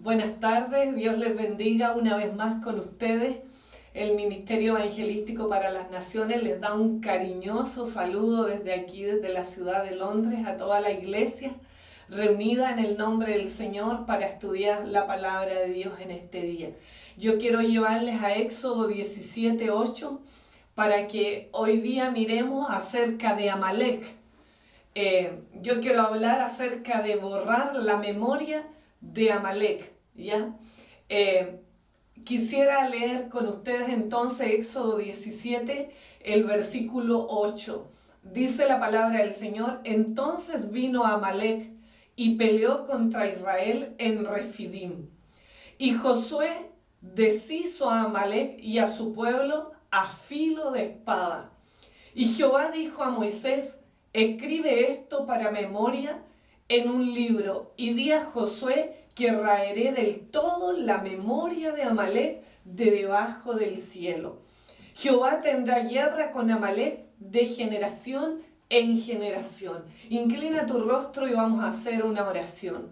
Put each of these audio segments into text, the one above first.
Buenas tardes, Dios les bendiga una vez más con ustedes. El Ministerio Evangelístico para las Naciones les da un cariñoso saludo desde aquí, desde la ciudad de Londres, a toda la iglesia reunida en el nombre del Señor para estudiar la palabra de Dios en este día. Yo quiero llevarles a Éxodo 17:8 para que hoy día miremos acerca de Amalek. Yo quiero hablar acerca de borrar la memoria de Amalek, ¿ya? Quisiera leer con ustedes entonces Éxodo 17, el versículo 8. Dice la palabra del Señor: entonces vino Amalek y peleó contra Israel en Refidim. Y Josué deshizo a Amalek y a su pueblo a filo de espada. Y Jehová dijo a Moisés: escribe esto para memoria en un libro, y di a Josué que raeré del todo la memoria de Amalek de debajo del cielo. Jehová tendrá guerra con Amalek de generación en generación. Inclina tu rostro y vamos a hacer una oración.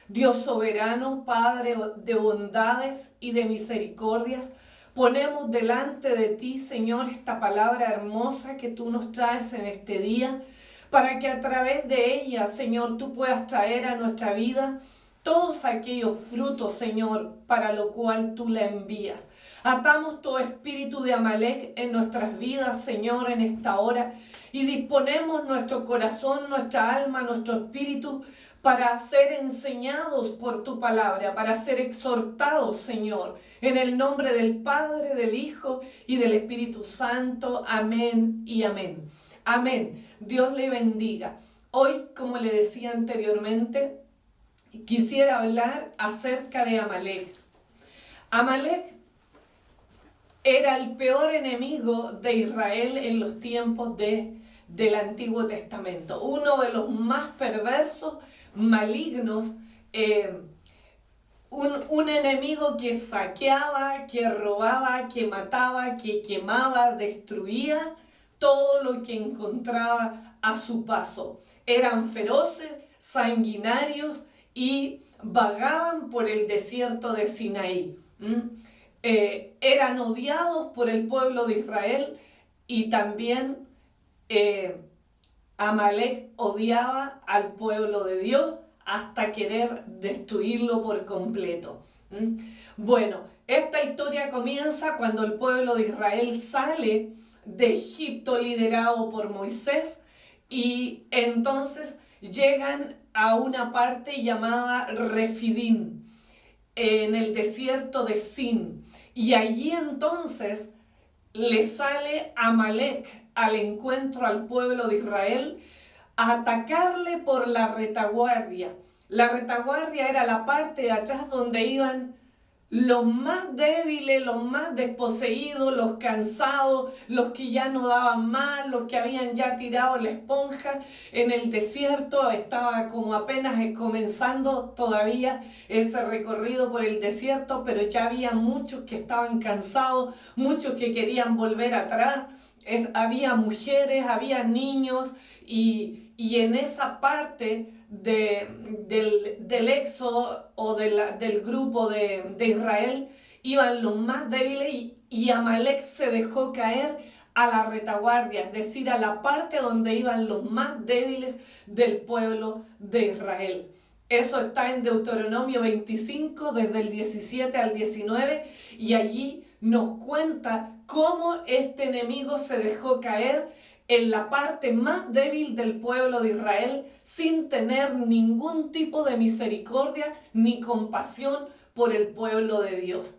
Dios soberano, Padre de bondades y de misericordias, ponemos delante de ti, Señor, esta palabra hermosa que tú nos traes en este día, para que a través de ella, Señor, tú puedas traer a nuestra vida todos aquellos frutos, Señor, para lo cual tú la envías. Atamos todo espíritu de Amalek en nuestras vidas, Señor, en esta hora, y disponemos nuestro corazón, nuestra alma, nuestro espíritu para ser enseñados por tu palabra, para ser exhortados, Señor, en el nombre del Padre, del Hijo y del Espíritu Santo. Amén y amén. Amén. Dios le bendiga. Hoy, como le decía anteriormente, quisiera hablar acerca de Amalek. Amalek era el peor enemigo de Israel en los tiempos del Antiguo Testamento. Uno de los más perversos, malignos, un enemigo que saqueaba, que robaba, que mataba, que quemaba, destruía todo lo que encontraba a su paso. Eran feroces, sanguinarios y vagaban por el desierto de Sinaí. Eran odiados por el pueblo de Israel, y también Amalek odiaba al pueblo de Dios hasta querer destruirlo por completo. Bueno, esta historia comienza cuando el pueblo de Israel sale de Egipto liderado por Moisés, y entonces llegan a una parte llamada Refidim, en el desierto de Sin, y allí entonces le sale Amalek al encuentro al pueblo de Israel a atacarle por la retaguardia. La retaguardia era la parte de atrás donde iban los más débiles, los más desposeídos, los cansados, los que ya no daban más, los que habían ya tirado la esponja en el desierto. Estaba como apenas comenzando todavía ese recorrido por el desierto, pero ya había muchos que estaban cansados, muchos que querían volver atrás. Había mujeres, había niños, y en esa parte del éxodo o del grupo de Israel iban los más débiles, y Amalek se dejó caer a la retaguardia, es decir, a la parte donde iban los más débiles del pueblo de Israel. Eso está en Deuteronomio 25, desde el 17 al 19, y allí nos cuenta cómo este enemigo se dejó caer en la parte más débil del pueblo de Israel, sin tener ningún tipo de misericordia ni compasión por el pueblo de Dios.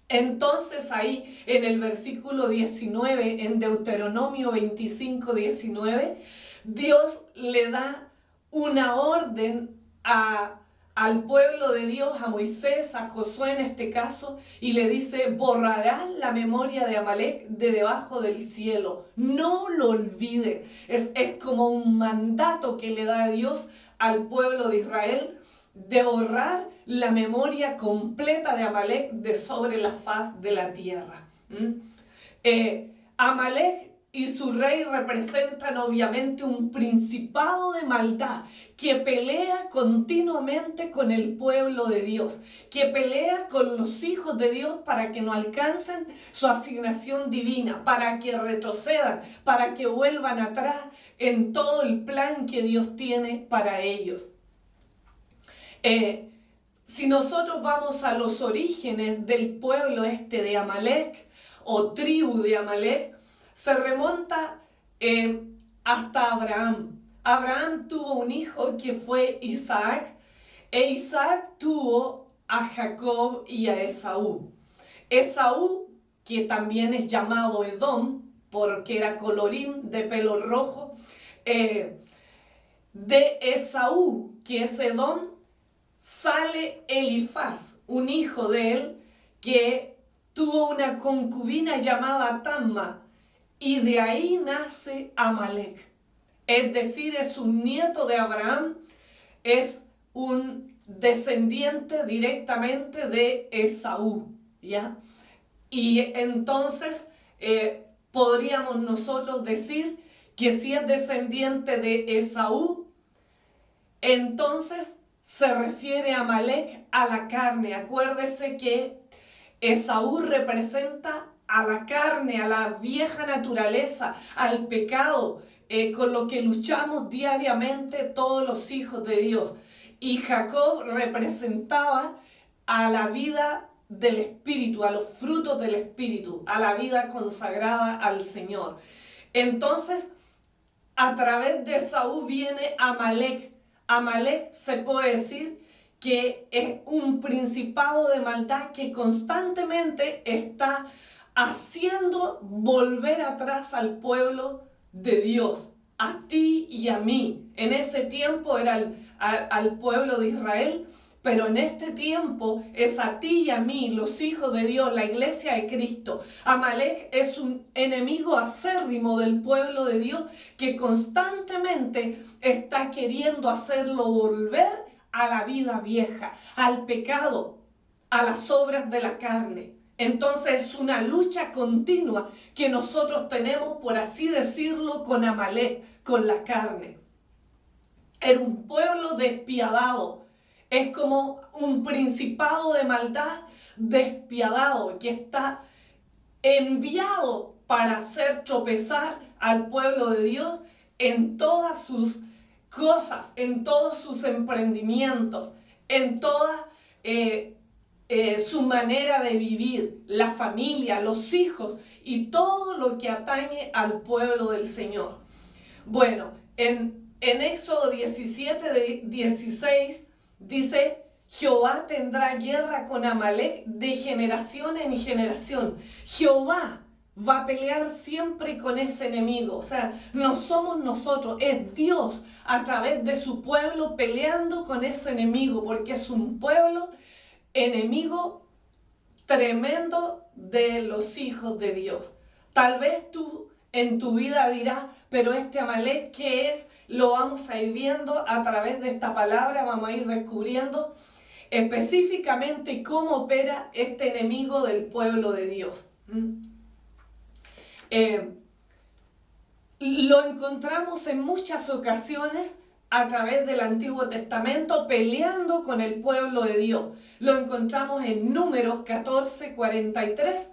Entonces ahí en el versículo 19, en Deuteronomio 25, 19, Dios le da una orden al pueblo de Dios, a Moisés, a Josué en este caso, y le dice: borrarán la memoria de Amalek de debajo del cielo, no lo olvides. Es como un mandato que le da Dios al pueblo de Israel, de borrar la memoria completa de Amalek de sobre la faz de la tierra. Amalek y su rey representan obviamente un principado de maldad que pelea continuamente con el pueblo de Dios, que pelea con los hijos de Dios para que no alcancen su asignación divina, para que retrocedan, para que vuelvan atrás en todo el plan que Dios tiene para ellos. Si nosotros vamos a los orígenes del pueblo de Amalek o tribu de Amalek, se remonta hasta Abraham. Abraham tuvo un hijo que fue Isaac, e Isaac tuvo a Jacob y a Esaú. Esaú, que también es llamado Edom, porque era colorín de pelo rojo, de Esaú, que es Edom, sale Elifaz, un hijo de él, que tuvo una concubina llamada Tamma, y de ahí nace Amalek. Es decir, es un nieto de Abraham, es un descendiente directamente de Esaú, ¿ya? Y entonces podríamos nosotros decir que si es descendiente de Esaú, entonces se refiere a Amalek a la carne. Acuérdese que Esaú representa a la carne, a la vieja naturaleza, al pecado, con lo que luchamos diariamente todos los hijos de Dios. Y Jacob representaba a la vida del Espíritu, a los frutos del Espíritu, a la vida consagrada al Señor. Entonces, a través de Esaú viene Amalek. Amalek se puede decir que es un principado de maldad que constantemente está haciendo volver atrás al pueblo de Dios, a ti y a mí. En ese tiempo era al pueblo de Israel, pero en este tiempo es a ti y a mí, los hijos de Dios, la iglesia de Cristo. Amalek es un enemigo acérrimo del pueblo de Dios que constantemente está queriendo hacerlo volver a la vida vieja, al pecado, a las obras de la carne. Entonces es una lucha continua que nosotros tenemos, por así decirlo, con Amalek, con la carne. Era un pueblo despiadado. Es como un principado de maldad despiadado que está enviado para hacer tropezar al pueblo de Dios en todas sus cosas, en todos sus emprendimientos, en toda su manera de vivir, la familia, los hijos y todo lo que atañe al pueblo del Señor. Bueno, en Éxodo 17, 16 dice: Jehová tendrá guerra con Amalek de generación en generación. Jehová va a pelear siempre con ese enemigo. O sea, no somos nosotros, es Dios a través de su pueblo peleando con ese enemigo, porque es un pueblo enemigo tremendo de los hijos de Dios. Tal vez tú en tu vida dirás: pero este Amalek, ¿qué es? Lo vamos a ir viendo a través de esta palabra, vamos a ir descubriendo específicamente cómo opera este enemigo del pueblo de Dios. Lo encontramos en muchas ocasiones a través del Antiguo Testamento peleando con el pueblo de Dios. Lo encontramos en Números 14:43,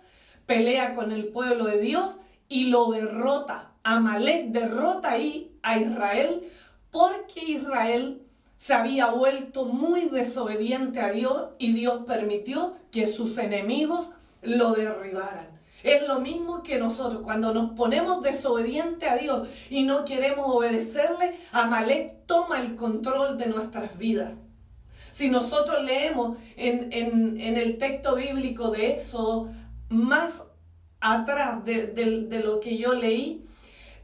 pelea con el pueblo de Dios y lo derrota. Amalek derrota ahí a Israel porque Israel se había vuelto muy desobediente a Dios y Dios permitió que sus enemigos lo derribaran. Es lo mismo que nosotros, cuando nos ponemos desobedientes a Dios y no queremos obedecerle, Amalek toma el control de nuestras vidas. Si nosotros leemos en el texto bíblico de Éxodo, más atrás de lo que yo leí,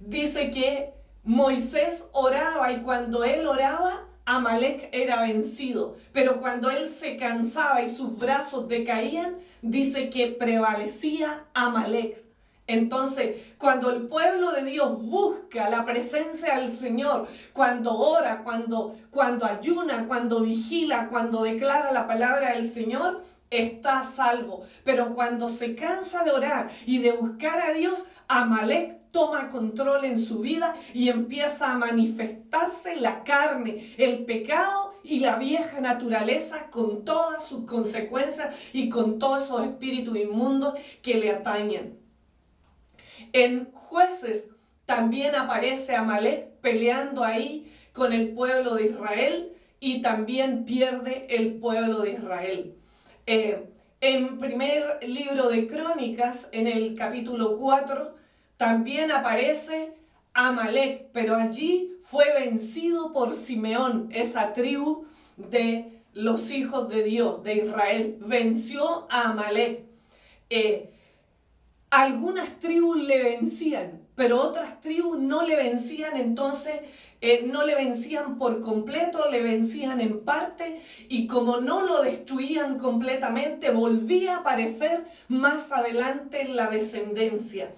dice que Moisés oraba y cuando él oraba, Amalek era vencido. Pero cuando él se cansaba y sus brazos decaían, dice que prevalecía Amalek. Entonces, cuando el pueblo de Dios busca la presencia del Señor, cuando ora, cuando ayuna, cuando vigila, cuando declara la palabra del Señor, está a salvo. Pero cuando se cansa de orar y de buscar a Dios, Amalek toma control en su vida y empieza a manifestarse la carne, el pecado y la vieja naturaleza con todas sus consecuencias y con todos esos espíritus inmundos que le atañen. En Jueces también aparece Amalek peleando ahí con el pueblo de Israel y también pierde el pueblo de Israel. En primer libro de Crónicas, en el capítulo 4, también aparece Amalek, pero allí fue vencido por Simeón, esa tribu de los hijos de Dios, de Israel, venció a Amalek. Algunas tribus le vencían, pero otras tribus no le vencían, entonces no le vencían por completo, le vencían en parte, y como no lo destruían completamente, volvía a aparecer más adelante en la descendencia.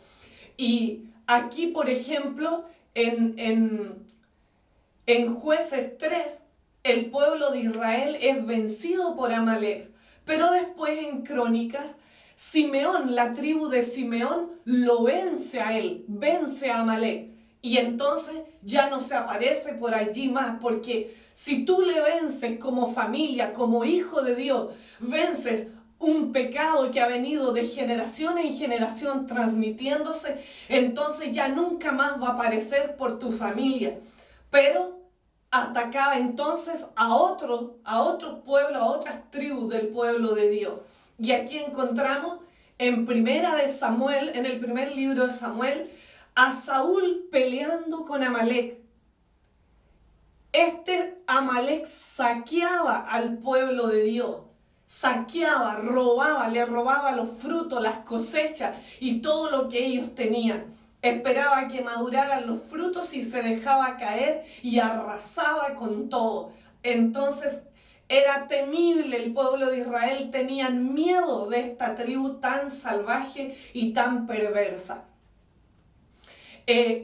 Y aquí, por ejemplo, en Jueces 3, el pueblo de Israel es vencido por Amalek, pero después en Crónicas, Simeón, la tribu de Simeón, lo vence a él, vence a Amalek. Y entonces ya no se aparece por allí más, porque si tú le vences como familia, como hijo de Dios, vences un pecado que ha venido de generación en generación transmitiéndose, entonces ya nunca más va a aparecer por tu familia. Pero atacaba entonces a otros pueblos, a otras tribus del pueblo de Dios. Y aquí encontramos en Primera de Samuel, en el primer libro de Samuel, a Saúl peleando con Amalek. Este Amalek saqueaba al pueblo de Dios, saqueaba, robaba, le robaba los frutos, las cosechas y todo lo que ellos tenían. Esperaba que maduraran los frutos y se dejaba caer y arrasaba con todo. Entonces era temible el pueblo de Israel, tenían miedo de esta tribu tan salvaje y tan perversa.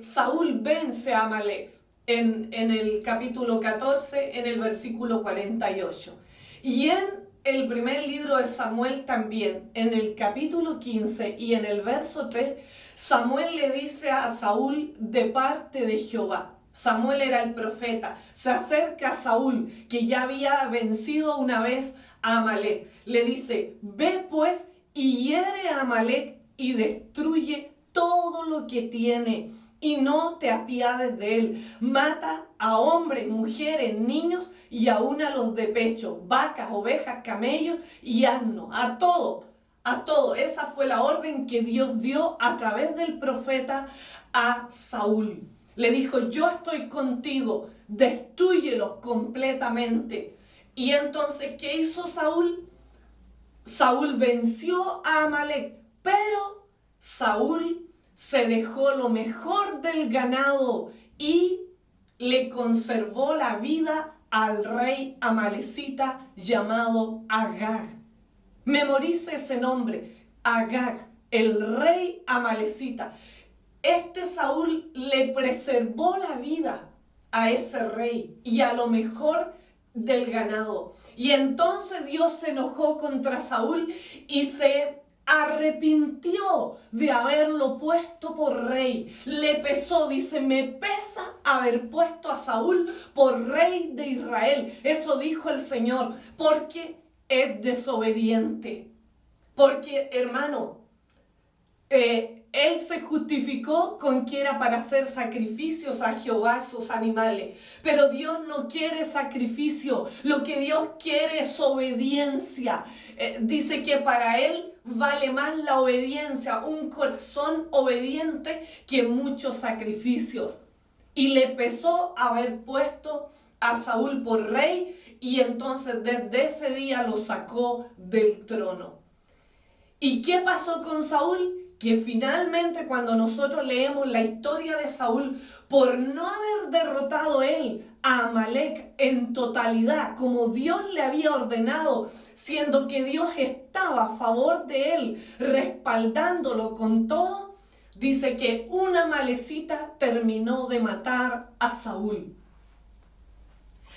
Saúl vence a Amalek en el capítulo 14, en el versículo 48. Y en el primer libro de Samuel también, en el capítulo 15 y en el verso 3, Samuel le dice a Saúl de parte de Jehová. Samuel era el profeta, se acerca a Saúl, que ya había vencido una vez a Amalek. Le dice, ve pues y hiere a Amalek y destruye todo lo que tiene y no te apiades de él. Mata a hombres, mujeres, niños y aún a los de pecho, vacas, ovejas, camellos y asnos, a todo. A todo. Esa fue la orden que Dios dio a través del profeta a Saúl. Le dijo, yo estoy contigo, destróyelos completamente. Y entonces, ¿qué hizo Saúl? Saúl venció a Amalek, pero Saúl se dejó lo mejor del ganado y le conservó la vida al rey amalecita llamado Agag. Memorice ese nombre, Agag, el rey amalecita. Este Saúl le preservó la vida a ese rey y a lo mejor del ganado. Y entonces Dios se enojó contra Saúl y se arrepintió de haberlo puesto por rey. Le pesó, dice, me pesa haber puesto a Saúl por rey de Israel. Eso dijo el Señor, porque es desobediente. Porque, hermano, él se justificó con que era para hacer sacrificios a Jehová, sus animales. Pero Dios no quiere sacrificio. Lo que Dios quiere es obediencia. Dice que para Él vale más la obediencia, un corazón obediente, que muchos sacrificios. Y le pesó haber puesto a Saúl por rey, y entonces desde ese día lo sacó del trono. ¿Y qué pasó con Saúl? Que finalmente, cuando nosotros leemos la historia de Saúl, por no haber derrotado él a Amalek en totalidad, como Dios le había ordenado, siendo que Dios estaba a favor de él, respaldándolo con todo, dice que una amalecita terminó de matar a Saúl.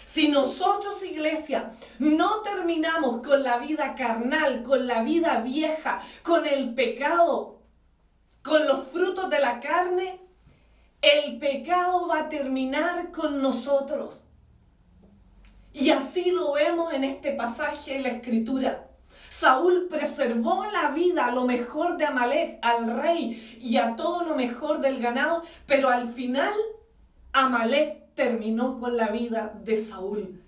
Si nosotros, iglesia, no terminamos con la vida carnal, con la vida vieja, con el pecado, con los frutos de la carne, el pecado va a terminar con nosotros. Y así lo vemos en este pasaje de la Escritura. Saúl preservó la vida, a lo mejor de Amalek, al rey y a todo lo mejor del ganado, pero al final Amalek terminó con la vida de Saúl.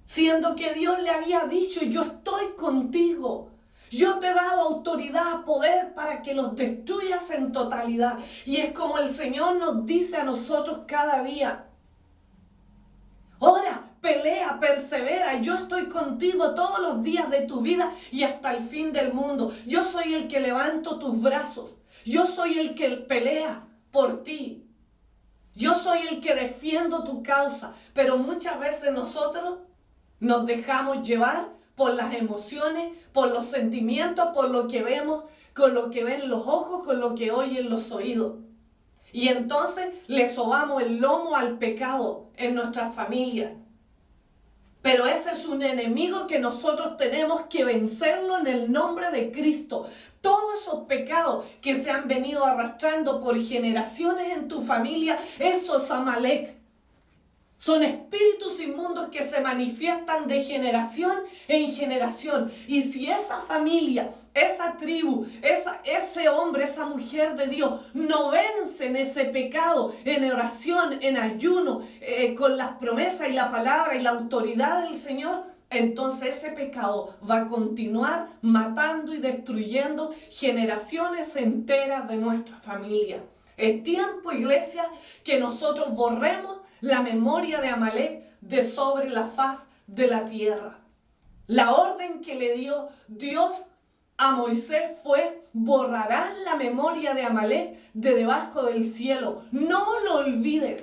Siendo que Dios le había dicho: yo estoy contigo. Yo te he dado autoridad, poder para que los destruyas en totalidad. Y es como el Señor nos dice a nosotros cada día: ora, pelea, persevera. Yo estoy contigo todos los días de tu vida y hasta el fin del mundo. Yo soy el que levanto tus brazos. Yo soy el que pelea por ti. Yo soy el que defiendo tu causa. Pero muchas veces nosotros nos dejamos llevar por las emociones, por los sentimientos, por lo que vemos, con lo que ven los ojos, con lo que oyen los oídos. Y entonces le sobamos el lomo al pecado en nuestras familias. Pero ese es un enemigo que nosotros tenemos que vencerlo en el nombre de Cristo. Todos esos pecados que se han venido arrastrando por generaciones en tu familia, esos Amalek, son espíritus inmundos que se manifiestan de generación en generación. Y si esa familia, esa tribu, ese hombre, esa mujer de Dios no vencen ese pecado en oración, en ayuno, con las promesas y la palabra y la autoridad del Señor, entonces ese pecado va a continuar matando y destruyendo generaciones enteras de nuestra familia. Es tiempo, iglesia, que nosotros borremos la memoria de Amalek de sobre la faz de la tierra. La orden que le dio Dios a Moisés fue: borrarán la memoria de Amalek de debajo del cielo. No lo olviden.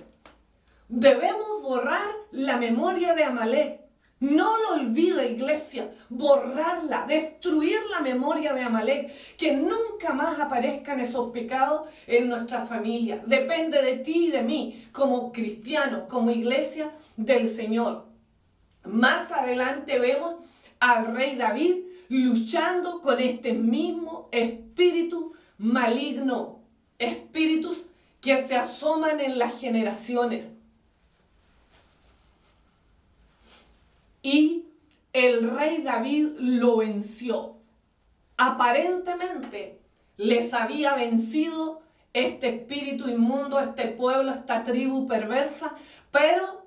Debemos borrar la memoria de Amalek. No lo olvide, iglesia, borrarla, destruir la memoria de Amalek, que nunca más aparezcan esos pecados en nuestra familia. Depende de ti y de mí, como cristianos, como iglesia del Señor. Más adelante vemos al rey David luchando con este mismo espíritu maligno, espíritus que se asoman en las generaciones. Y el rey David lo venció. Aparentemente les había vencido este espíritu inmundo, este pueblo, esta tribu perversa, pero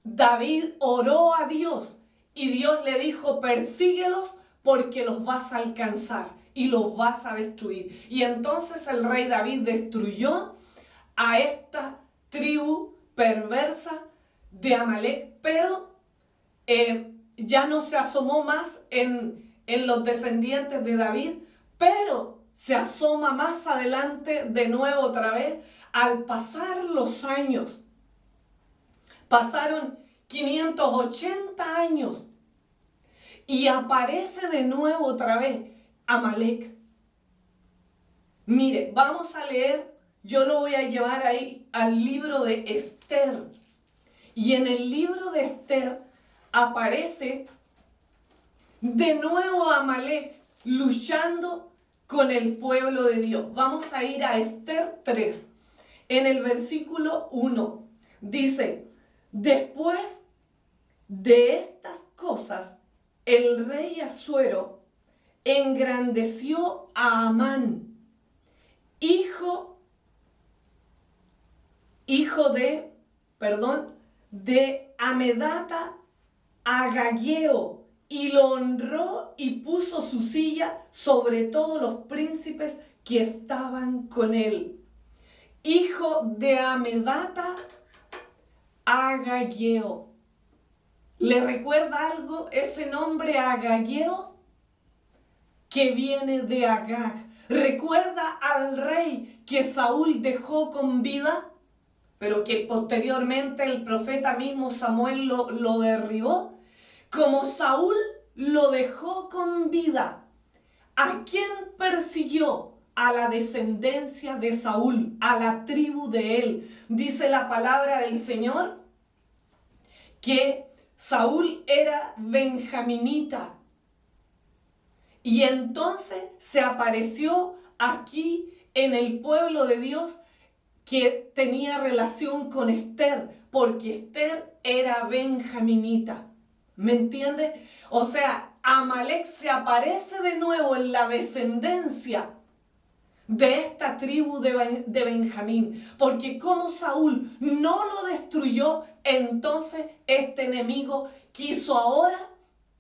David oró a Dios y Dios le dijo: persíguelos porque los vas a alcanzar y los vas a destruir. Y entonces el rey David destruyó a esta tribu perversa de Amalek, pero ya no se asomó más en los descendientes de David, pero se asoma más adelante de nuevo otra vez al pasar los años. Pasaron 580 años y aparece de nuevo otra vez Amalek. Mire, vamos a leer, yo lo voy a llevar ahí al libro de Esther. Y en el libro de Esther aparece de nuevo Amalek luchando con el pueblo de Dios. Vamos a ir a Esther 3. En el versículo 1 dice: después de estas cosas, el rey Asuero engrandeció a Amán, hijo de Amedata Agageo, y lo honró y puso su silla sobre todos los príncipes que estaban con él. Hijo de Amedata Agageo. ¿Le recuerda algo ese nombre Agageo? Que viene de Agag. ¿Recuerda al rey que Saúl dejó con vida? Pero que posteriormente el profeta mismo Samuel lo derribó. Como Saúl lo dejó con vida, ¿a quién persiguió? A la descendencia de Saúl, a la tribu de él. Dice la palabra del Señor que Saúl era benjaminita. Y entonces se apareció aquí en el pueblo de Dios que tenía relación con Esther, porque Esther era benjaminita. ¿Me entiende? O sea, Amalek se aparece de nuevo en la descendencia de esta tribu de Benjamín, porque como Saúl no lo destruyó, entonces este enemigo quiso ahora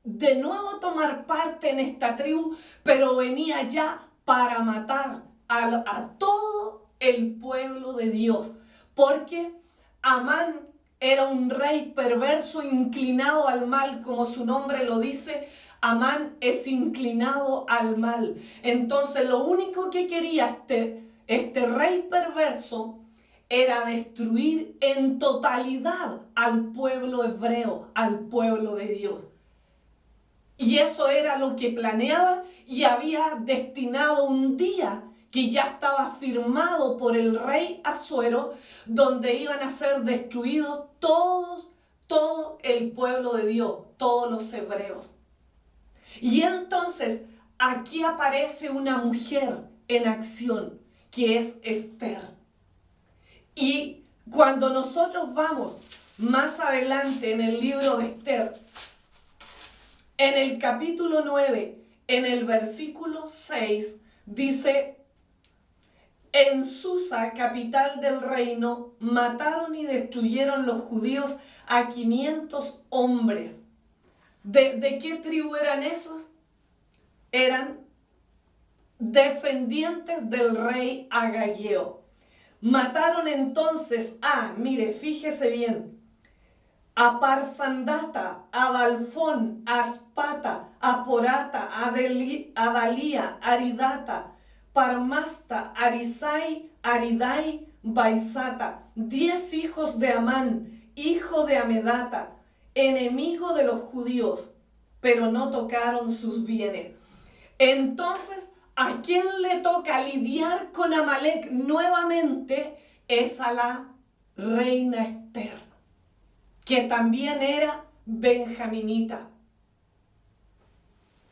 de nuevo tomar parte en esta tribu, pero venía ya para matar a todo el pueblo de Dios, porque Amán era un rey perverso, inclinado al mal, como su nombre lo dice. Amán es inclinado al mal. Entonces lo único que quería este rey perverso era destruir en totalidad al pueblo hebreo, al pueblo de Dios. Y eso era lo que planeaba y había destinado un día que ya estaba firmado por el rey Asuero, donde iban a ser destruidos todo el pueblo de Dios, todos los hebreos. Y entonces aquí aparece una mujer en acción, que es Esther. Y cuando nosotros vamos más adelante en el libro de Esther, en el capítulo 9, en el versículo 6, dice: en Susa, capital del reino, mataron y destruyeron los judíos a 500 hombres. ¿De qué tribu eran esos? Eran descendientes del rey Agageo. Mataron entonces mire, fíjese bien, a Parsandata, a Dalfón, a Aspata, a Porata, a Dalía, Aridata, Parmasta, Arisai, Aridai, Baisata, 10 hijos de Amán, hijo de Amedata, enemigo de los judíos, pero no tocaron sus bienes. Entonces, ¿a quién le toca lidiar con Amalek nuevamente? Es a la reina Esther, que también era benjaminita.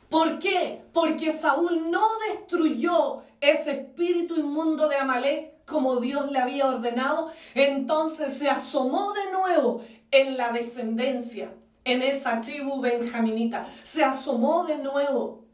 ¿Por qué? Porque Saúl no destruyó ese espíritu inmundo de Amalek como Dios le había ordenado. Entonces se asomó de nuevo en la descendencia, en esa tribu benjaminita. Se asomó de nuevo.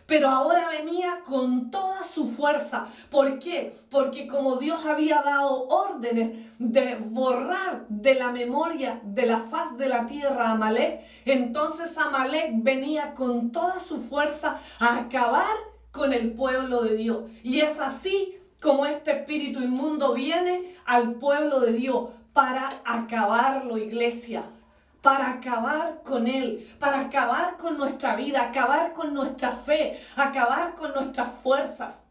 Pero ahora venía con toda su fuerza. ¿Por qué? Porque como Dios había dado órdenes de borrar de la memoria, de la faz de la tierra a Amalek, entonces Amalek venía con toda su fuerza a acabar con el pueblo de Dios. Y es así como este espíritu inmundo viene al pueblo de Dios para acabarlo, iglesia. Para acabar con él, para acabar con nuestra vida, acabar con nuestra fe, acabar con nuestras fuerzas.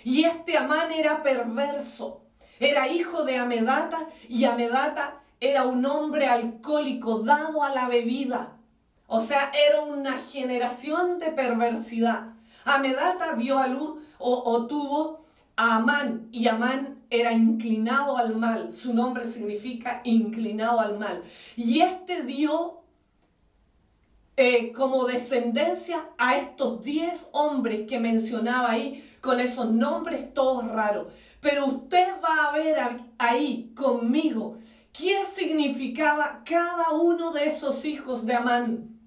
Y este Amán era perverso, era hijo de Amedata, y Amedata era un hombre alcohólico dado a la bebida. O sea, era una generación de perversidad. Amedata dio a luz o tuvo a Amán, y Amán era inclinado al mal. Su nombre significa inclinado al mal. Y este dio como descendencia a estos 10 hombres que mencionaba ahí, con esos nombres todos raros. Pero usted va a ver ahí conmigo qué significaba cada uno de esos hijos de Amán.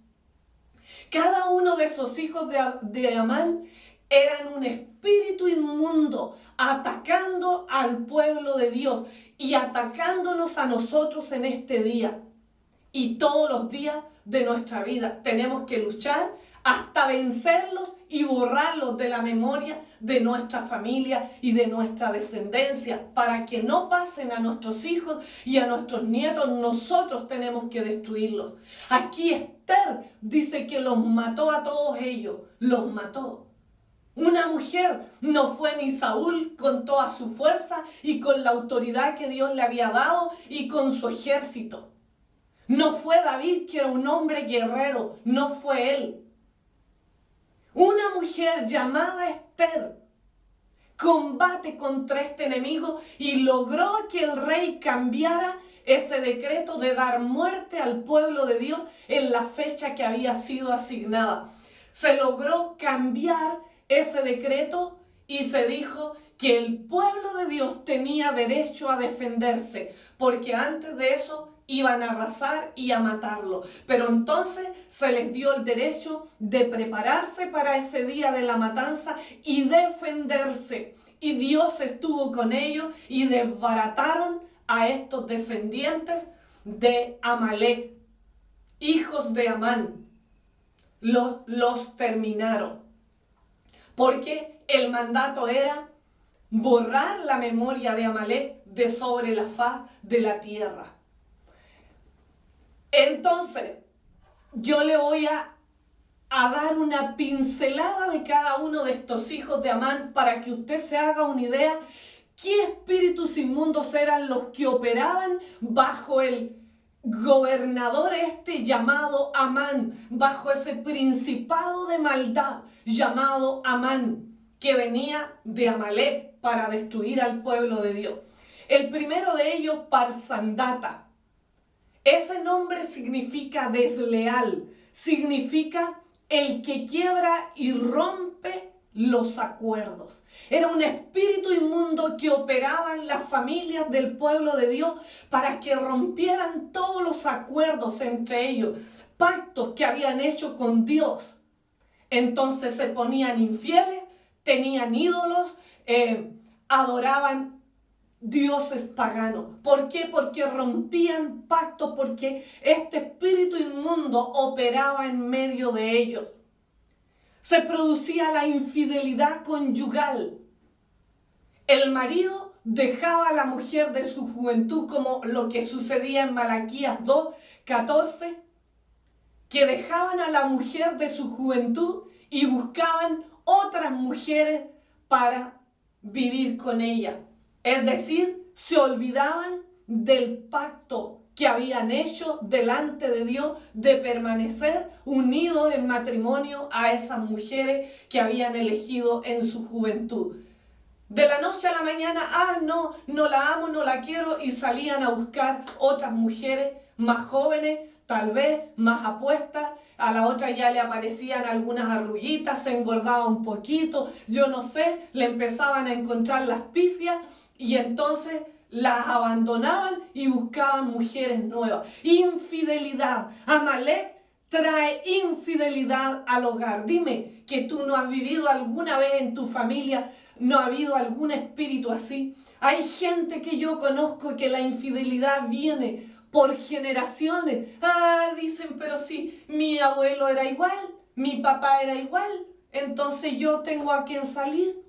Cada uno de esos hijos de Amán eran un espíritu inmundo atacando al pueblo de Dios y atacándonos a nosotros en este día. Y todos los días de nuestra vida tenemos que luchar hasta vencerlos y borrarlos de la memoria de nuestra familia y de nuestra descendencia, para que no pasen a nuestros hijos y a nuestros nietos. Nosotros tenemos que destruirlos. Aquí Esther dice que los mató a todos ellos, los mató. Una mujer, no fue ni Saúl con toda su fuerza y con la autoridad que Dios le había dado y con su ejército. No fue David, que era un hombre guerrero, no fue él. Una mujer llamada Esther combate contra este enemigo y logró que el rey cambiara ese decreto de dar muerte al pueblo de Dios en la fecha que había sido asignada. Se logró cambiar ese decreto y se dijo que el pueblo de Dios tenía derecho a defenderse, porque antes de eso iban a arrasar y a matarlo. Pero entonces se les dio el derecho de prepararse para ese día de la matanza y defenderse. Y Dios estuvo con ellos y desbarataron a estos descendientes de Amalek, hijos de Amán. Los terminaron. Porque el mandato era borrar la memoria de Amalek de sobre la faz de la tierra. Entonces, yo le voy a dar una pincelada de cada uno de estos hijos de Amán para que usted se haga una idea qué espíritus inmundos eran los que operaban bajo el gobernador llamado Amán, bajo ese principado de maldad llamado Amán, que venía de Amalek para destruir al pueblo de Dios. El primero de ellos, Parsandata. Ese nombre significa desleal, significa el que quiebra y rompe los acuerdos. Era un espíritu inmundo que operaba en las familias del pueblo de Dios para que rompieran todos los acuerdos entre ellos, pactos que habían hecho con Dios. Entonces se ponían infieles, tenían ídolos, adoraban dioses paganos. ¿Por qué? Porque rompían pactos, porque este espíritu inmundo operaba en medio de ellos. Se producía la infidelidad conyugal. El marido dejaba a la mujer de su juventud, como lo que sucedía en Malaquías 2:14, que dejaban a la mujer de su juventud y buscaban otras mujeres para vivir con ella. Es decir, se olvidaban del pacto que habían hecho delante de Dios de permanecer unidos en matrimonio a esas mujeres que habían elegido en su juventud. De la noche a la mañana, no la amo, no la quiero, y salían a buscar otras mujeres más jóvenes, tal vez más apuestas. A la otra ya le aparecían algunas arruguitas, se engordaba un poquito, yo no sé, le empezaban a encontrar las pifias y entonces las abandonaban y buscaban mujeres nuevas. Infidelidad. Amalek trae infidelidad al hogar. Dime que tú no has vivido alguna vez en tu familia, no ha habido algún espíritu así. Hay gente que yo conozco que la infidelidad viene por generaciones. Dicen, pero si mi abuelo era igual, mi papá era igual, entonces yo tengo a quien salir.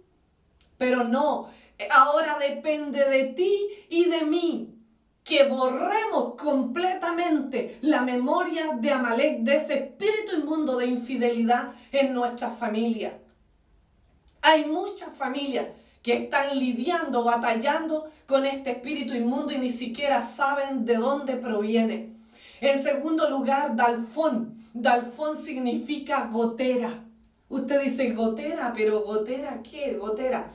Pero no, ahora depende de ti y de mí que borremos completamente la memoria de Amalek, de ese espíritu inmundo de infidelidad en nuestra familia. Hay muchas familias que están lidiando, batallando con este espíritu inmundo y ni siquiera saben de dónde proviene. En segundo lugar, Dalfón. Dalfón significa gotera. Usted dice gotera, pero ¿gotera qué? Gotera.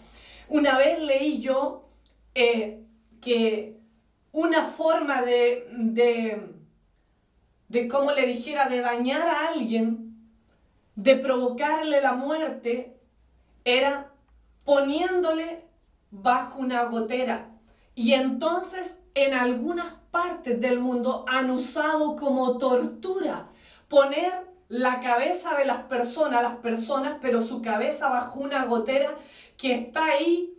Una vez leí yo que una forma de cómo le dijera, de dañar a alguien, de provocarle la muerte, era poniéndole bajo una gotera. Y entonces en algunas partes del mundo han usado como tortura poner la cabeza de las personas, pero su cabeza bajo una gotera que está ahí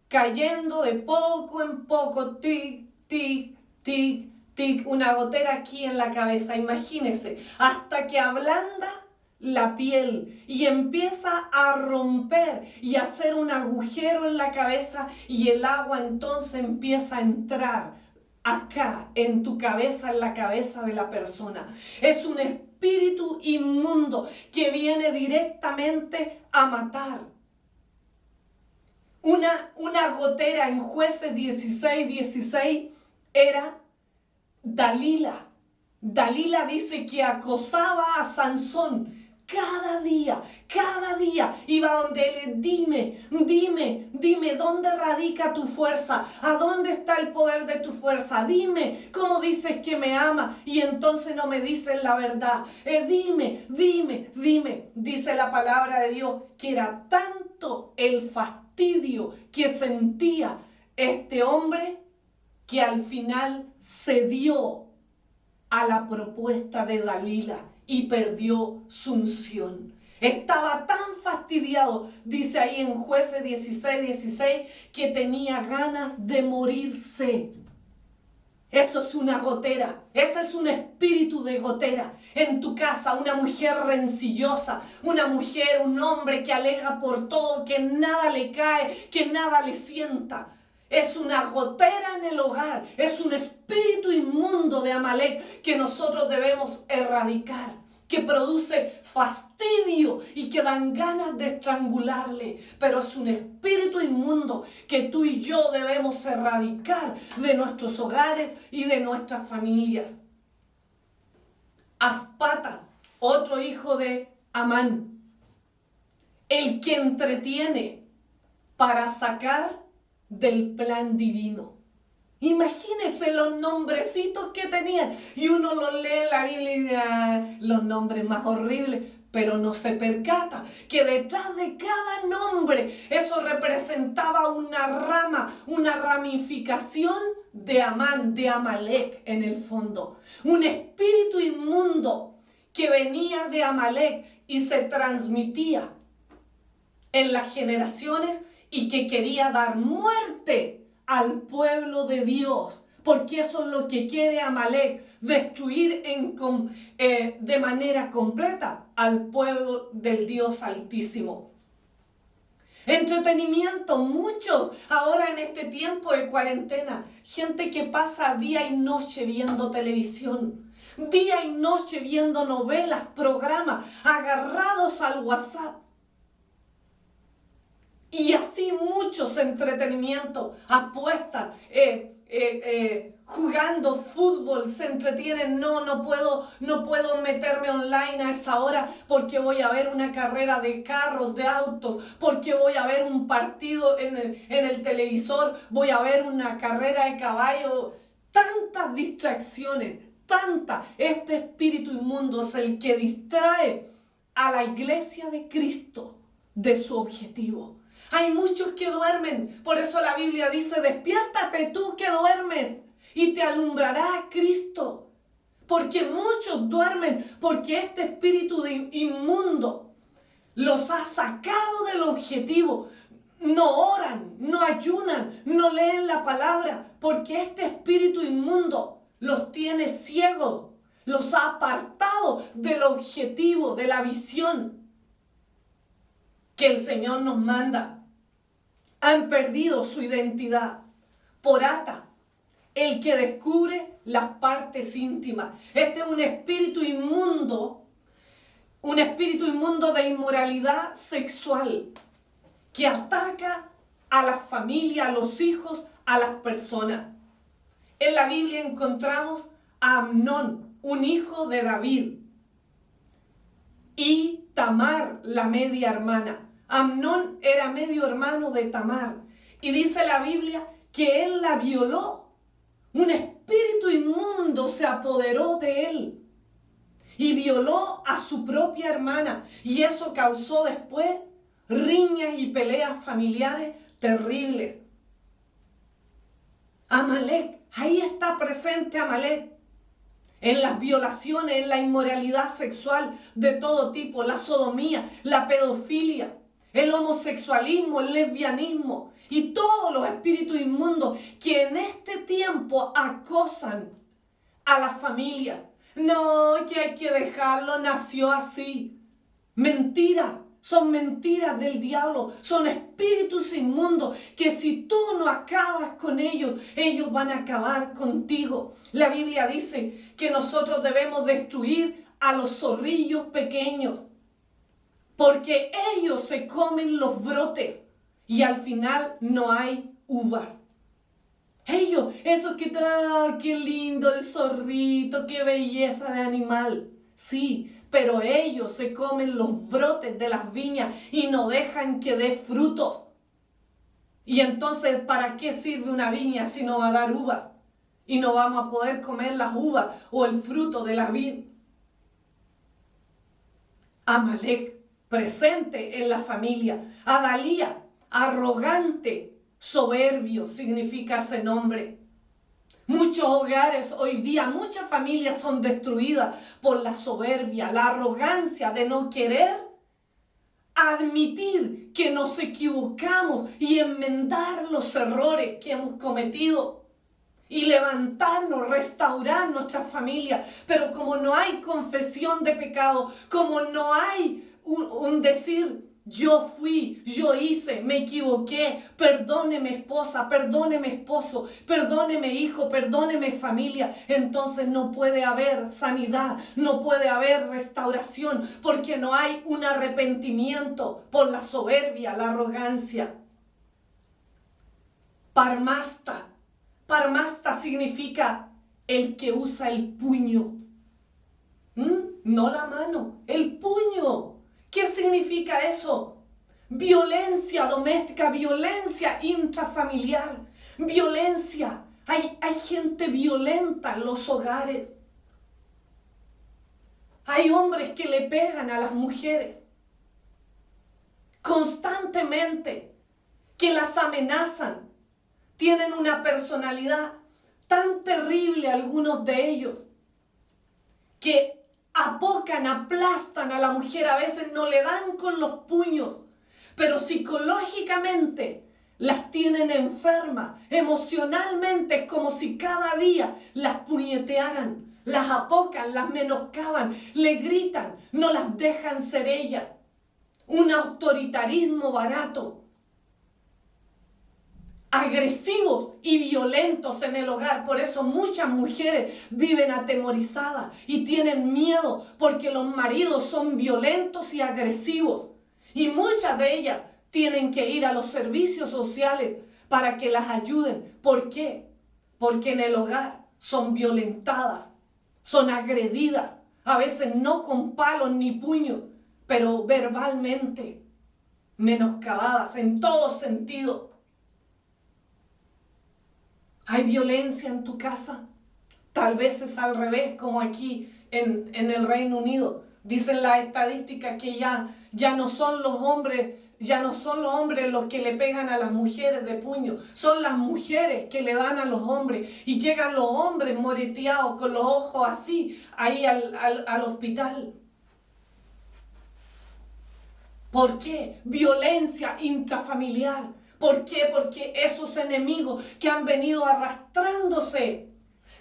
cayendo de poco en poco, tic, tic, tic, tic, una gotera aquí en la cabeza, imagínese, hasta que ablanda la piel y empieza a romper y a hacer un agujero en la cabeza, y el agua entonces empieza a entrar acá en tu cabeza, en la cabeza de la persona. Es un espíritu inmundo que viene directamente a matar. Una gotera en Jueces 16:16 era Dalila. Dalila dice que acosaba a Sansón cada día iba donde él, dime, ¿dónde radica tu fuerza? ¿A dónde está el poder de tu fuerza? Dime, ¿cómo dices que me ama y entonces no me dices la verdad? Dime, dice la palabra de Dios, que era tanto el fastidio fastidio que sentía este hombre, que al final cedió a la propuesta de Dalila y perdió su unción. Estaba tan fastidiado, dice ahí en Jueces 16, que tenía ganas de morirse. Eso es una gotera, ese es un espíritu de gotera. En tu casa, una mujer rencillosa, una mujer, un hombre que alega por todo, que nada le cae, que nada le sienta. Es una gotera en el hogar, es un espíritu inmundo de Amalek que nosotros debemos erradicar, que produce fastidio y que dan ganas de estrangularle. Pero es un espíritu inmundo que tú y yo debemos erradicar de nuestros hogares y de nuestras familias. Aspata, otro hijo de Amán, el que entretiene para sacar del plan divino. Imagínense los nombrecitos que tenían. Y uno los lee en la Biblia y dice, los nombres más horribles, pero no se percata que detrás de cada nombre eso representaba una rama, una ramificación de Amán, de Amalek en el fondo. Un espíritu inmundo que venía de Amalek y se transmitía en las generaciones y que quería dar muerte al pueblo de Dios, porque eso es lo que quiere Amalek, destruir de manera completa al pueblo del Dios Altísimo. Entretenimiento, muchos ahora en este tiempo de cuarentena, gente que pasa día y noche viendo televisión, día y noche viendo novelas, programas, agarrados al WhatsApp. Y así muchos entretenimientos, apuestas, jugando fútbol, se entretienen. No puedo meterme online a esa hora porque voy a ver una carrera de carros, de autos, porque voy a ver un partido en el televisor, voy a ver una carrera de caballo. Tantas distracciones, Este espíritu inmundo es el que distrae a la iglesia de Cristo de su objetivo. Hay muchos que duermen, por eso la Biblia dice, despiértate tú que duermes y te alumbrará Cristo. Porque muchos duermen, porque este espíritu inmundo los ha sacado del objetivo. No oran, no ayunan, no leen la palabra, porque este espíritu inmundo los tiene ciegos, los ha apartado del objetivo, de la visión que el Señor nos manda. Han perdido su identidad. Porata, el que descubre las partes íntimas. Este es un espíritu inmundo de inmoralidad sexual que ataca a la familia, a los hijos, a las personas. En la Biblia encontramos a Amnón, un hijo de David, y Tamar, la media hermana. Amnón era medio hermano de Tamar y dice la Biblia que él la violó. Un espíritu inmundo se apoderó de él y violó a su propia hermana, y eso causó después riñas y peleas familiares terribles. Amalek, ahí está presente Amalek. En las violaciones, en la inmoralidad sexual de todo tipo, la sodomía, la pedofilia, el homosexualismo, el lesbianismo y todos los espíritus inmundos que en este tiempo acosan a las familias. No, que hay que dejarlo, nació así. Mentira, son mentiras del diablo, son espíritus inmundos que si tú no acabas con ellos, ellos van a acabar contigo. La Biblia dice que nosotros debemos destruir a los zorrillos pequeños, porque ellos se comen los brotes y al final no hay uvas. Ellos, eso que qué lindo el zorrito, qué belleza de animal. Sí, pero ellos se comen los brotes de las viñas y no dejan que dé frutos. Y entonces, ¿para qué sirve una viña si no va a dar uvas? Y no vamos a poder comer las uvas o el fruto de la vid. Amalek, presente en la familia. Adalía, arrogante, soberbio significa ese nombre. Muchos hogares hoy día, muchas familias son destruidas por la soberbia, la arrogancia de no querer admitir que nos equivocamos y enmendar los errores que hemos cometido y levantarnos, restaurar nuestra familia. Pero como no hay confesión de pecado, como no hay un decir, yo fui, yo hice, me equivoqué, perdóneme esposa, perdóneme esposo, perdóneme hijo, perdóneme familia, entonces no puede haber sanidad, no puede haber restauración, porque no hay un arrepentimiento por la soberbia, la arrogancia. Parmasta. Parmasta significa el que usa el puño. No la mano, el puño. ¿Qué significa eso? Violencia doméstica, violencia intrafamiliar, violencia. Hay gente violenta en los hogares. Hay hombres que le pegan a las mujeres constantemente, que las amenazan. Tienen una personalidad tan terrible algunos de ellos, que apocan, aplastan a la mujer, a veces no le dan con los puños, pero psicológicamente las tienen enfermas, emocionalmente es como si cada día las puñetearan, las apocan, las menoscaban, le gritan, no las dejan ser ellas. Un autoritarismo barato. Agresivos y violentos en el hogar. Por eso muchas mujeres viven atemorizadas y tienen miedo porque los maridos son violentos y agresivos. Y muchas de ellas tienen que ir a los servicios sociales para que las ayuden. ¿Por qué? Porque en el hogar son violentadas, son agredidas. A veces no con palos ni puños, pero verbalmente menoscabadas en todo sentido. ¿Hay violencia en tu casa? Tal vez es al revés, como aquí en el Reino Unido. Dicen las estadísticas que ya no son los hombres los que le pegan a las mujeres de puño. Son las mujeres que le dan a los hombres. Y llegan los hombres moreteados con los ojos así, ahí al hospital. ¿Por qué? Violencia intrafamiliar. ¿Por qué? Porque esos enemigos que han venido arrastrándose,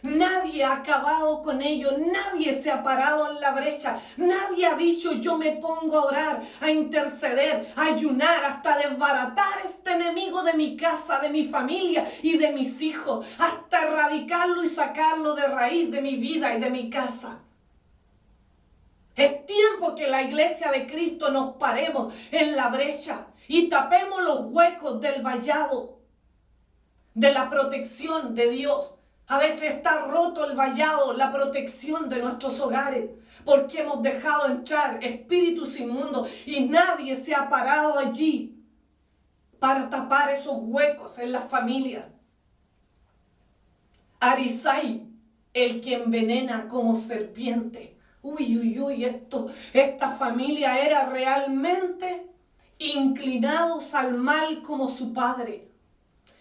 nadie ha acabado con ellos, nadie se ha parado en la brecha, nadie ha dicho yo me pongo a orar, a interceder, a ayunar, hasta desbaratar este enemigo de mi casa, de mi familia y de mis hijos, hasta erradicarlo y sacarlo de raíz de mi vida y de mi casa. Es tiempo que la iglesia de Cristo nos paremos en la brecha y tapemos los huecos del vallado, de la protección de Dios. A veces está roto el vallado, la protección de nuestros hogares, porque hemos dejado entrar espíritus inmundos y nadie se ha parado allí para tapar esos huecos en las familias. Arisai, el que envenena como serpiente. Esta familia era realmente inclinados al mal como su padre.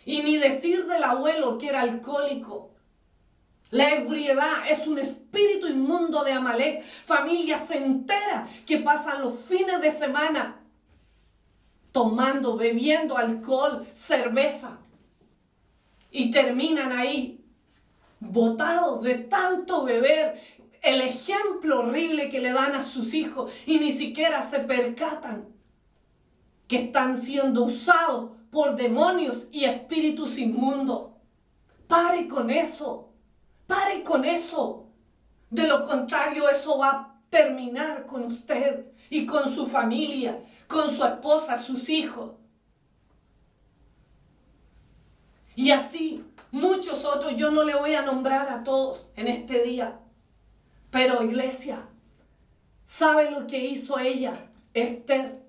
Y ni decir del abuelo que era alcohólico. La ebriedad es un espíritu inmundo de Amalek. Familias enteras que pasan los fines de semana tomando, bebiendo alcohol, cerveza. Y terminan ahí botados de tanto beber. El ejemplo horrible que le dan a sus hijos y ni siquiera se percatan que están siendo usados por demonios y espíritus inmundos. Pare con eso, pare con eso. De lo contrario, eso va a terminar con usted y con su familia, con su esposa, sus hijos. Y así, muchos otros, yo no le voy a nombrar a todos en este día. Pero iglesia, ¿sabe lo que hizo ella? Esther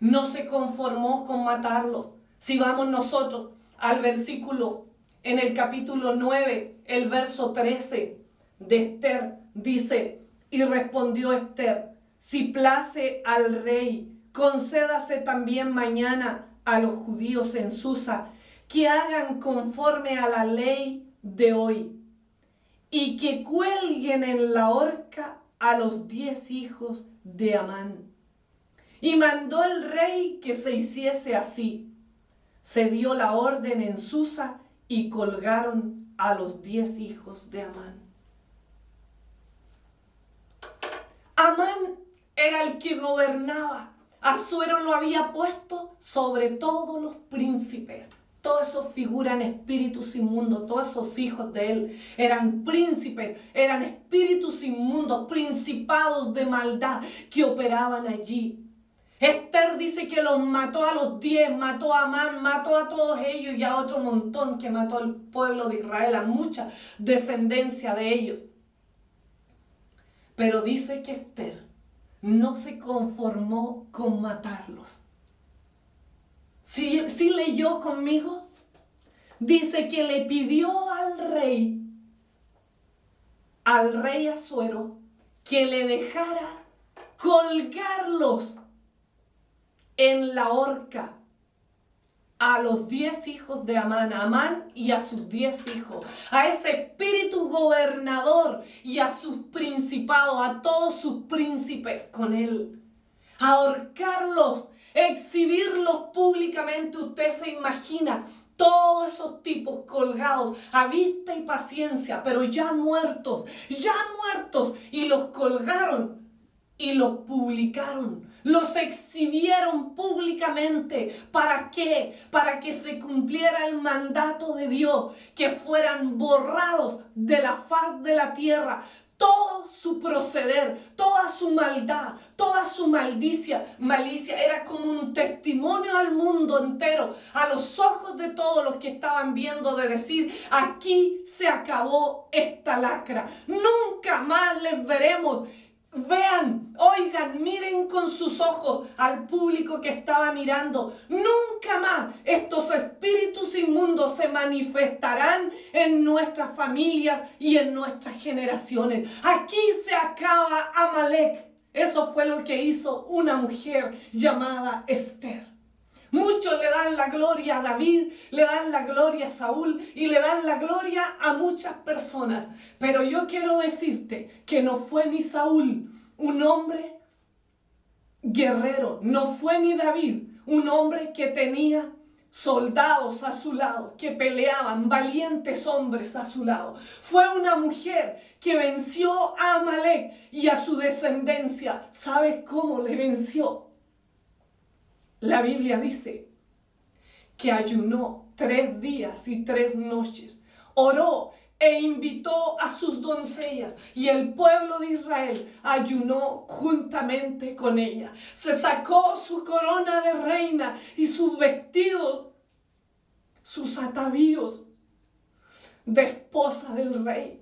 no se conformó con matarlos. Si vamos nosotros al versículo, en el capítulo 9, el verso 13 de Esther, dice, y respondió Esther, si place al rey, concédase también mañana a los judíos en Susa que hagan conforme a la ley de hoy y que cuelguen en la horca a los 10 hijos de Amán. Y mandó el rey que se hiciese así. Se dio la orden en Susa y colgaron a los 10 hijos de Amán. Amán era el que gobernaba. Asuero lo había puesto sobre todos los príncipes. Todos esos figuran espíritus inmundos, todos esos hijos de él eran príncipes, eran espíritus inmundos, principados de maldad que operaban allí. Esther dice que los mató a los 10, mató a Amán, mató a todos ellos y a otro montón que mató al pueblo de Israel, a mucha descendencia de ellos. Pero dice que Esther no se conformó con matarlos. ¿Sí leyó conmigo? Dice que le pidió al rey Asuero, que le dejara colgarlos en la horca a los 10 hijos de Amán y a sus 10 hijos, a ese espíritu gobernador y a sus principados, a todos sus príncipes con él, ahorcarlos, exhibirlos públicamente. Usted se imagina todos esos tipos colgados a vista y paciencia, pero ya muertos, y los colgaron y los publicaron. Los exhibieron públicamente. ¿Para qué? Para que se cumpliera el mandato de Dios, que fueran borrados de la faz de la tierra todo su proceder, toda su maldad, toda su malicia. Era como un testimonio al mundo entero, a los ojos de todos los que estaban viendo, de decir: aquí se acabó esta lacra, nunca más les veremos. Vean, oigan, miren con sus ojos al público que estaba mirando. Nunca más estos espíritus inmundos se manifestarán en nuestras familias y en nuestras generaciones. Aquí se acaba Amalek. Eso fue lo que hizo una mujer llamada Esther. Muchos le dan la gloria a David, le dan la gloria a Saúl y le dan la gloria a muchas personas. Pero yo quiero decirte que no fue ni Saúl un hombre guerrero, no fue ni David un hombre que tenía soldados a su lado, que peleaban, valientes hombres a su lado. Fue una mujer que venció a Amalek y a su descendencia. ¿Sabes cómo le venció? La Biblia dice que ayunó 3 días y 3 noches, oró e invitó a sus doncellas, y el pueblo de Israel ayunó juntamente con ella. Se sacó su corona de reina y sus vestidos, sus atavíos de esposa del rey,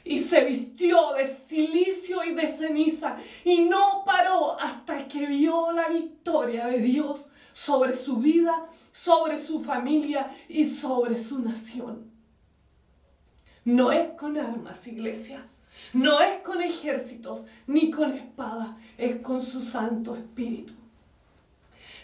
y se vistió de cilicio y de ceniza, y no paró hasta que vio la victoria de Dios sobre su vida, sobre su familia y sobre su nación. No es con armas, iglesia, no es con ejércitos ni con espada, es con su Santo Espíritu.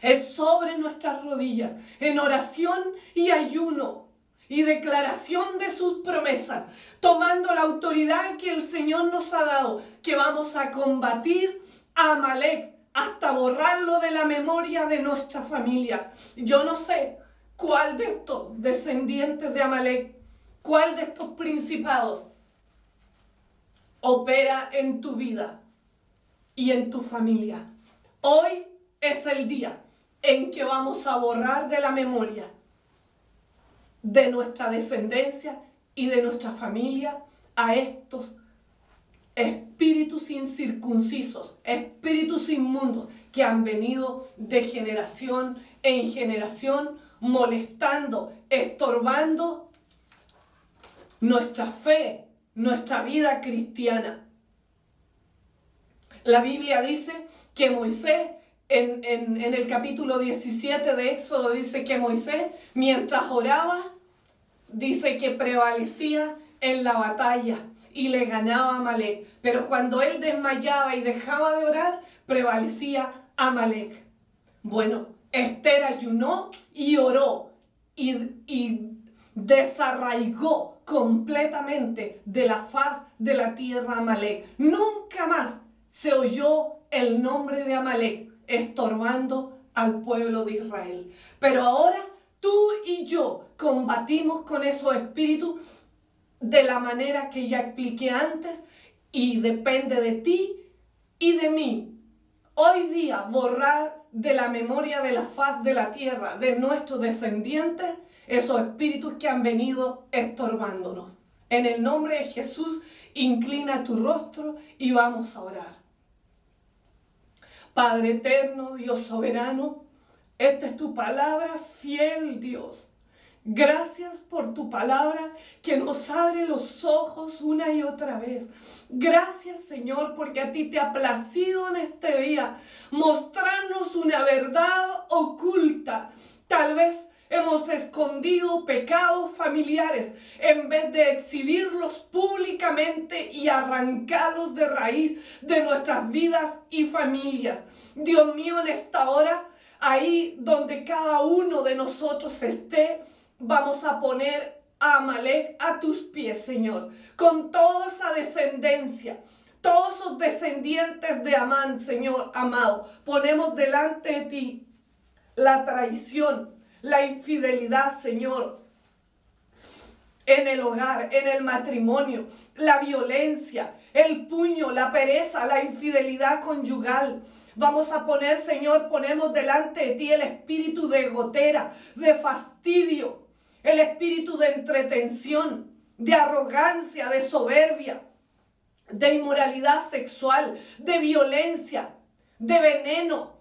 Es sobre nuestras rodillas, en oración y ayuno y declaración de sus promesas, tomando la autoridad que el Señor nos ha dado, que vamos a combatir a Amalek hasta borrarlo de la memoria de nuestra familia. Yo no sé cuál de estos descendientes de Amalek, cuál de estos principados opera en tu vida y en tu familia. Hoy es el día en que vamos a borrar de la memoria de nuestra descendencia y de nuestra familia a estos espíritus incircuncisos, espíritus inmundos que han venido de generación en generación, molestando, estorbando nuestra fe, nuestra vida cristiana. La Biblia dice que Moisés, en el capítulo 17 de Éxodo, dice que Moisés, mientras oraba, dice que prevalecía en la batalla y le ganaba a Amalek. Pero cuando él desmayaba y dejaba de orar, prevalecía Amalek. Bueno, Esther ayunó y oró y desarraigó completamente de la faz de la tierra Amalek. Nunca más se oyó el nombre de Amalek estorbando al pueblo de Israel. Pero ahora tú y yo combatimos con esos espíritus de la manera que ya expliqué antes, y depende de ti y de mí hoy día borrar de la memoria de la faz de la tierra de nuestros descendientes esos espíritus que han venido estorbándonos. En el nombre de Jesús, inclina tu rostro y vamos a orar. Padre eterno, Dios soberano, esta es tu palabra, fiel Dios. Gracias por tu palabra que nos abre los ojos una y otra vez. Gracias, Señor, porque a ti te ha placido en este día mostrarnos una verdad oculta. Tal vez hemos escondido pecados familiares en vez de exhibirlos públicamente y arrancarlos de raíz de nuestras vidas y familias. Dios mío, en esta hora, ahí donde cada uno de nosotros esté, vamos a poner a Amalek a tus pies, Señor, con toda esa descendencia, todos esos descendientes de Amán, Señor amado. Ponemos delante de ti la traición, la infidelidad, Señor, en el hogar, en el matrimonio, la violencia, el puño, la pereza, la infidelidad conyugal. Vamos a poner, Señor, ponemos delante de ti el espíritu de gotera, de fastidio, el espíritu de entretención, de arrogancia, de soberbia, de inmoralidad sexual, de violencia, de veneno,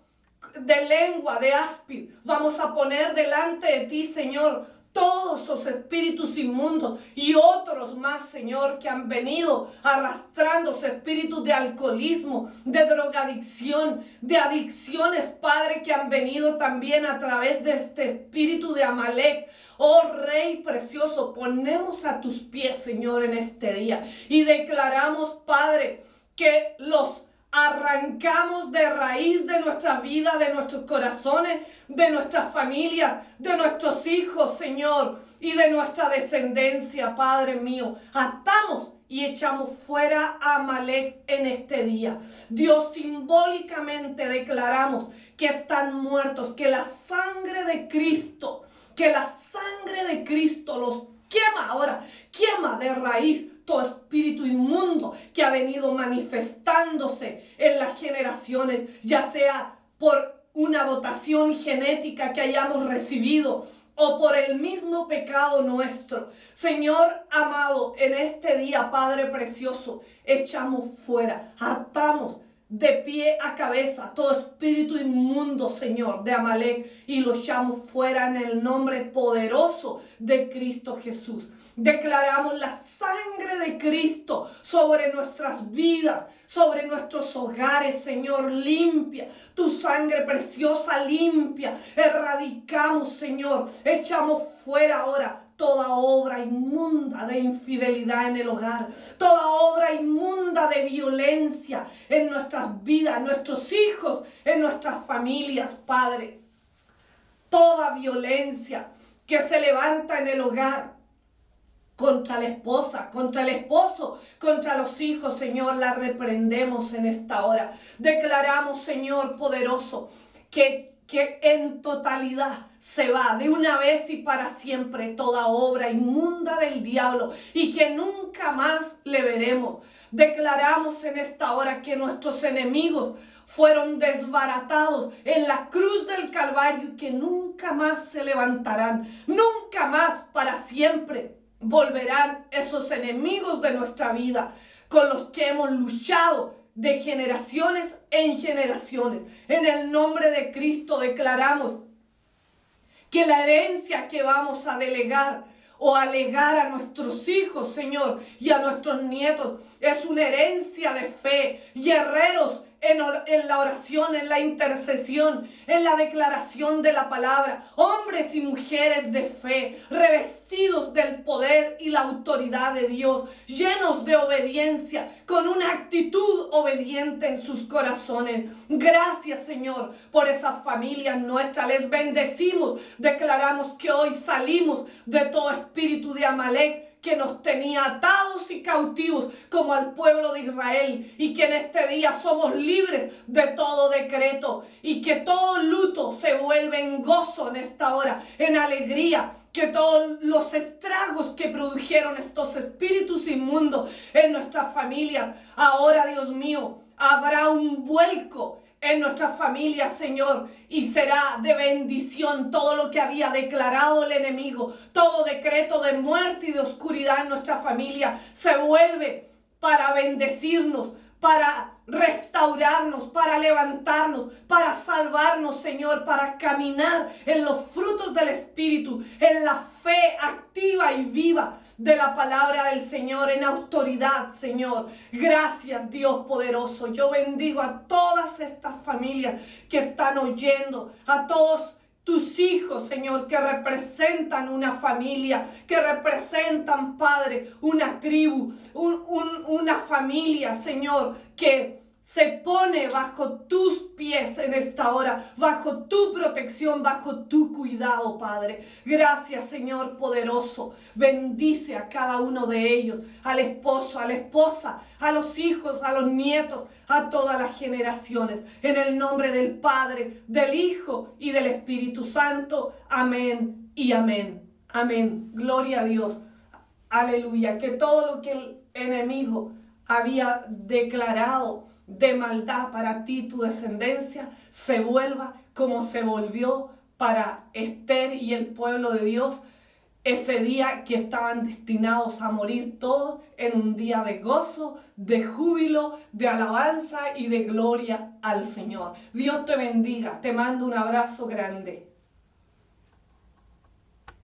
de lengua, de áspid. Vamos a poner delante de ti, Señor, todos esos espíritus inmundos y otros más, Señor, que han venido arrastrándose, espíritus de alcoholismo, de drogadicción, de adicciones, Padre, que han venido también a través de este espíritu de Amalek. Oh Rey precioso, ponemos a tus pies, Señor, en este día y declaramos, Padre, que los arrancamos de raíz de nuestra vida, de nuestros corazones, de nuestra familia, de nuestros hijos, Señor, y de nuestra descendencia, Padre mío. Atamos y echamos fuera a Amalek en este día. Dios, simbólicamente declaramos que están muertos, que la sangre de Cristo, los quema ahora, quema de raíz todo espíritu inmundo que ha venido manifestándose en las generaciones, ya sea por una dotación genética que hayamos recibido o por el mismo pecado nuestro. Señor amado, en este día, Padre precioso, echamos fuera, atamos de pie a cabeza todo espíritu inmundo, Señor, de Amalek, y lo echamos fuera en el nombre poderoso de Cristo Jesús. Declaramos la sangre de Cristo sobre nuestras vidas, sobre nuestros hogares, Señor. Limpia, tu sangre preciosa limpia. Erradicamos, Señor, echamos fuera ahora toda obra inmunda de infidelidad en el hogar, toda obra inmunda de violencia en nuestras vidas, en nuestros hijos, en nuestras familias, Padre. Toda violencia que se levanta en el hogar contra la esposa, contra el esposo, contra los hijos, Señor, la reprendemos en esta hora. Declaramos, Señor poderoso, que en totalidad se va de una vez y para siempre toda obra inmunda del diablo y que nunca más le veremos. Declaramos en esta hora que nuestros enemigos fueron desbaratados en la cruz del Calvario y que nunca más se levantarán, nunca más para siempre volverán esos enemigos de nuestra vida con los que hemos luchado de generaciones en generaciones. En el nombre de Cristo declaramos que la herencia que vamos a delegar o a legar a nuestros hijos, Señor, y a nuestros nietos es una herencia de fe, guerreros en la oración, en la intercesión, en la declaración de la palabra. Hombres y mujeres de fe, revestidos del poder y la autoridad de Dios, llenos de obediencia, con una actitud obediente en sus corazones. Gracias, Señor, por esas familias nuestras. Les bendecimos. Declaramos que hoy salimos de todo espíritu de Amalek que nos tenía atados y cautivos como al pueblo de Israel, y que en este día somos libres de todo decreto, y que todo luto se vuelve en gozo en esta hora, en alegría, que todos los estragos que produjeron estos espíritus inmundos en nuestras familias, ahora, Dios mío, habrá un vuelco en nuestras familias, Señor, y será de bendición todo lo que había declarado el enemigo. Todo decreto de muerte y de oscuridad en nuestra familia se vuelve para bendecirnos, para restaurarnos, para levantarnos, para salvarnos, Señor, para caminar en los frutos del Espíritu, en la fe activa y viva de la palabra del Señor, en autoridad, Señor. Gracias, Dios poderoso. Yo bendigo a todas estas familias que están oyendo, a todos tus hijos, Señor, que representan una familia, que representan, Padre, una tribu, una familia, Señor, que se pone bajo tus pies en esta hora, bajo tu protección, bajo tu cuidado, Padre. Gracias, Señor poderoso. Bendice a cada uno de ellos, al esposo, a la esposa, a los hijos, a los nietos, a todas las generaciones. En el nombre del Padre, del Hijo y del Espíritu Santo. Amén y amén. Amén. Gloria a Dios. Aleluya. Que todo lo que el enemigo había declarado de maldad para ti, tu descendencia, se vuelva como se volvió para Esther y el pueblo de Dios ese día que estaban destinados a morir todos, en un día de gozo, de júbilo, de alabanza y de gloria al Señor. Dios te bendiga. Te mando un abrazo grande.